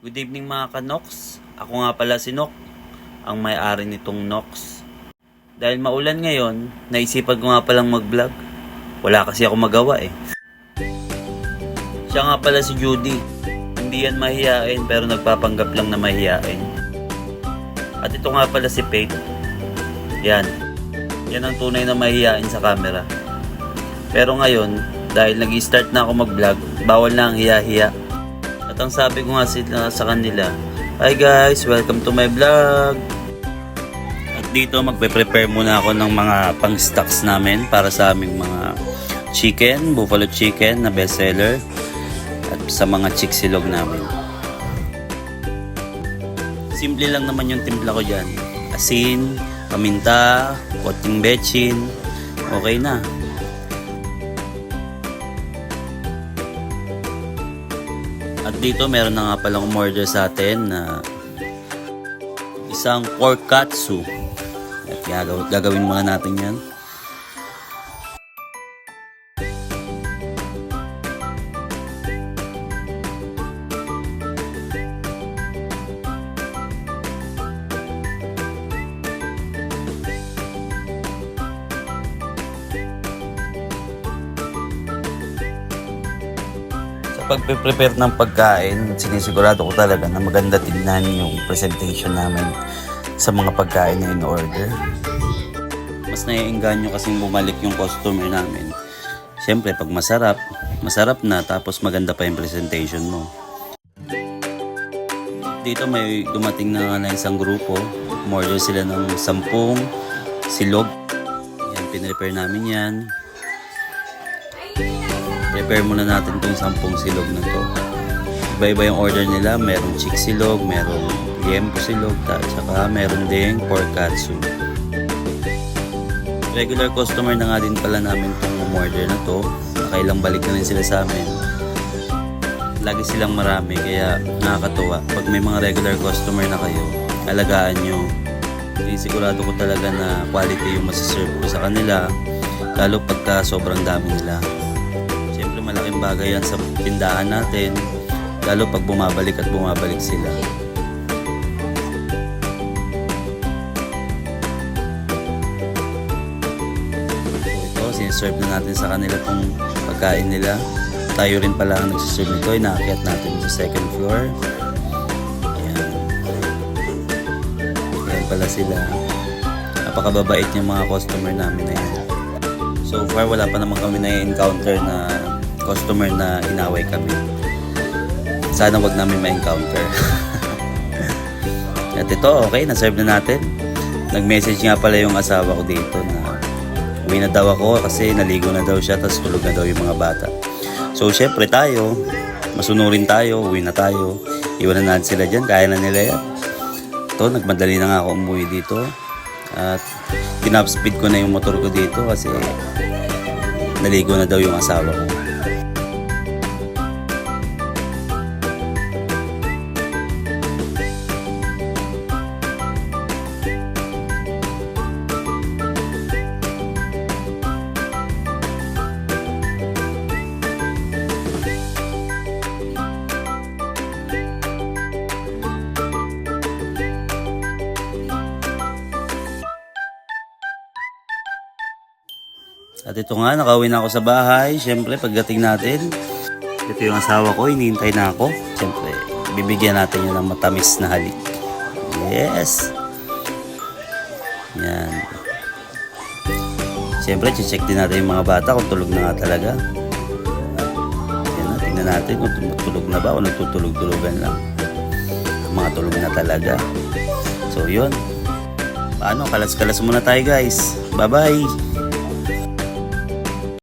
Good evening mga ka-Nox. Ako nga pala si Nok, ang may-ari nitong Nox. Dahil maulan ngayon, naisipan ko nga palang mag-vlog. Wala kasi ako magawa eh. Siya nga pala si Judy. Hindi yan mahihain pero nagpapanggap lang na mahihain. At ito nga pala si Faith. Yan. Yan ang tunay na mahihain sa camera. Pero ngayon, dahil nag-start na ako mag-vlog, bawal na ang hiya-hiya. At ang sabi ko nga sa kanila, "Hi guys, welcome to my vlog." At dito magpe-prepare muna ako ng mga pang-stocks namin para sa aming mga chicken, buffalo chicken na bestseller at sa mga chiksilog namin. Simple lang naman yung timpla ko dyan. Asin, paminta, konting betchin, okay na. At dito meron na nga palang umorder sa atin na isang pork katsu. At gagawin muna natin yan. Pagpe-prepare ng pagkain, sinisigurado ko talaga na maganda tingnan yung presentation namin sa mga pagkain na in-order. Mas naiengganyo kasing bumalik yung customer namin. Siyempre, pag masarap na tapos maganda pa yung presentation mo. Dito may dumating na isang grupo. Umorder sila ng 10 silog. Yan, pinrepare namin yan. Prepare muna natin itong 10 silog na to. Iba-iba yung order nila. Merong chick silog, merong liempo silog, at saka meron ding pork katsu. Regular customer na nga din pala namin itong order na to. Nakailang balik na rin sila sa amin. Lagi silang marami, kaya nakakatuwa. Pag may mga regular customer na kayo, alagaan nyo. Sigurado ko talaga na quality yung masiserve ko sa kanila, lalo pagka sobrang dami nila. Malaking bagay yan sa tindahan natin, lalo pag bumabalik sila. So ito, siniserve na natin sa kanila itong pagkain nila. Tayo rin pala ang nagsiserve nito. Inaakyat natin sa second floor. Ayan. Ayan pala sila. Napakababait yung mga customer namin na yan. So far wala pa naman kami na-encounter na customer na inaway kami. Sana wag namin ma-encounter. At ito, okay, na-serve na natin. Nag-message nga pala yung asawa ko dito na uwi na daw ako kasi naligo na daw siya, tapos tulog na daw yung mga bata. So syempre tayo, masunurin tayo, uwi na tayo. Iwan na natin sila dyan, kaya na nila yan. Ito, nagmadali na nga ako umuwi dito. At tinap-speed ko na yung motor ko dito kasi naligo na daw yung asawa ko. At ito nga, nakauwi na ako sa bahay. Siyempre, pagdating natin, ito yung asawa ko, hinihintay na ako. Siyempre, bibigyan natin yun ng matamis na halik. Yes! Yan. Siyempre, check din natin yung mga bata kung tulog na nga talaga. Yan na, tingnan natin kung tulog na ba o nagtutulog-tulogan lang. Mga tulog na talaga. So, yun. Paano? Kalas-kalas muna tayo, guys. Bye-bye!